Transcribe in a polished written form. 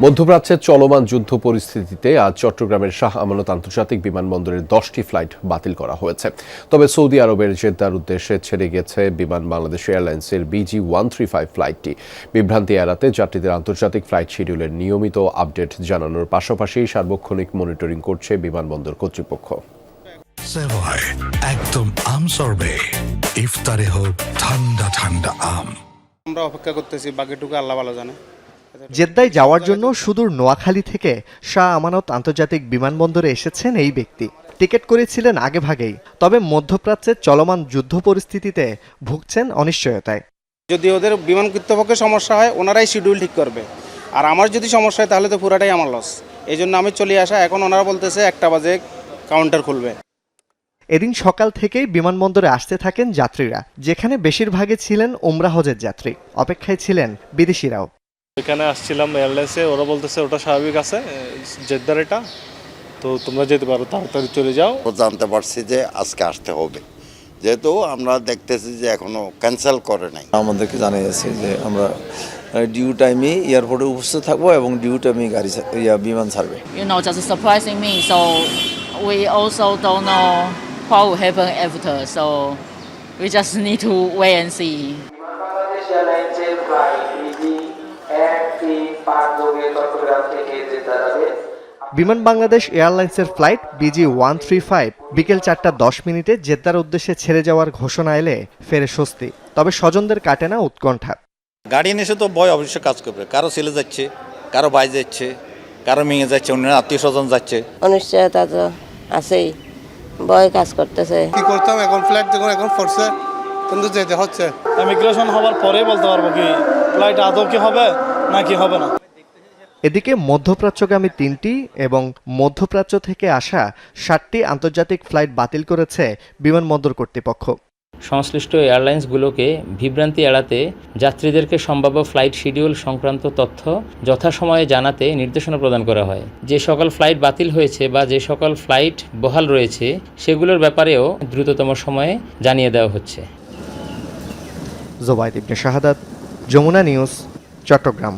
মধ্যপ্রাচ্যের চলমান যুদ্ধ পরিস্থিতিতে আজ চট্টগ্রামের শাহ আমানত আন্তর্জাতিক বিমানবন্দরের 10টি ফ্লাইট বাতিল করা হয়েছে। তবে সৌদি আরবের জেদ্দার উদ্দেশ্যে ছেড়ে গেছে বিমান বাংলাদেশ এয়ারলাইন্সের BG-135 ফ্লাইটটি। বিভ্রান্তি এড়াতে যাত্রীদের আন্তর্জাতিক ফ্লাইট শিডিউলের নিয়মিত আপডেট জানানোর পাশাপাশি সার্বক্ষণিক মনিটরিং করছে বিমানবন্দর কর্তৃপক্ষ। সেভয় একদম আম সরবে, ইফতারে হোক ঠান্ডা ঠান্ডা আম। আমরা অপেক্ষা করতেছি, বাকিটুকু আল্লাহ ভালো জানে। জেদ্দায় যাওয়ার জন্য সুদূর নোয়াখালী থেকে শাহ আমানত আন্তর্জাতিক বিমানবন্দরে এসেছেন এই ব্যক্তি। টিকিট করেছিলেন আগেভাগেই, তবে মধ্যপ্রাচ্যের চলমান যুদ্ধ পরিস্থিতিতে ভুগছেন অনিশ্চয়তায়। যদি ওদের বিমান কর্তৃপক্ষের সমস্যা হয়, ওনারাই শিডিউল ঠিক করবে, আর আমার যদি সমস্যা হয় তাহলে তো পুরাটাই আমার লস। এই জন্য আমি চলে আসা। এখন ওনারা বলতেছে 1টা বাজে কাউন্টার খুলবে। এদিন সকাল থেকেই বিমানবন্দরে আসতে থাকেন যাত্রীরা, যেখানে বেশিরভাগই ছিলেন উমরা হজের যাত্রী। অপেক্ষায় ছিলেন বিদেশিরাও। এখানে আসছিলাম এয়ারলাইন্সে, ওরা বলতেছে ওটা স্বাভাবিক আছে, জেদ্দার এটা, তো তোমরা যেতে পারো, তাড়াতাড়ি চলে যাও। জানতে পারছি যে আজকে আসতে হবে, যেহেতু আমরা দেখতেছি যে এখনো ক্যান্সেল করে নাই। আমাদেরকে জানিয়েছে যে আমরা ডিউ টাইমে এয়ারপোর্টে উপস্থিত থাকবো এবং ডিউ টাইমে বিমান ছাড়বে। Just surprising me, so we also don't know what will happen after, so we just need to wait and see. বিমান বাংলাদেশ এয়ারলাইন্সের ফ্লাইট BG-135 বিকেল 4:10 জেদ্দার উদ্দেশ্যে ছেড়ে যাওয়ার ঘোষণা এলে ফেরে স্বস্তি। তবে স্বজনদের কাটে না উৎকণ্ঠা। গার্ডিয়ান এসে তো ভয় অবশ্যই কাজ করবে, কারো ছেলে যাচ্ছে, কারো ভাই যাচ্ছে, কারো মেয়ে যাচ্ছে, অন্য আত্মীয় স্বজন যাচ্ছে। অনিশ্চয়তা তো আছেই, ভয় কাজ করতেছে। কি করতাম, এখন ফ্লাইট দেখুন এখন ফোর্সে কিন্তু যেতে হচ্ছে। ইমিগ্রেশন হওয়ার পরে বলতে পারবো কি ফ্লাইট আদৌ কি হবে না কি হবে না। এদিকে মধ্যপ্রাচ্যগামী 3টি এবং মধ্যপ্রাচ্য থেকে আসা 7টি আন্তর্জাতিক ফ্লাইট বাতিল করেছে বিমানবন্দর কর্তৃপক্ষ। সংশ্লিষ্ট এয়ারলাইন্সগুলোকে বিভ্রান্তি এড়াতে যাত্রীদেরকে সম্ভাব্য ফ্লাইট শিডিউল সংক্রান্ত তথ্য যথাসময়ে জানাতে নির্দেশনা প্রদান করা হয়। যে সকল ফ্লাইট বাতিল হয়েছে বা যে সকল ফ্লাইট বহাল রয়েছে সেগুলোর ব্যাপারেও দ্রুততম সময়ে জানিয়ে দেওয়া হচ্ছে। জোবায়েদ ইবনে শাহাদাত, যমুনা নিউজ, চট্টগ্রাম।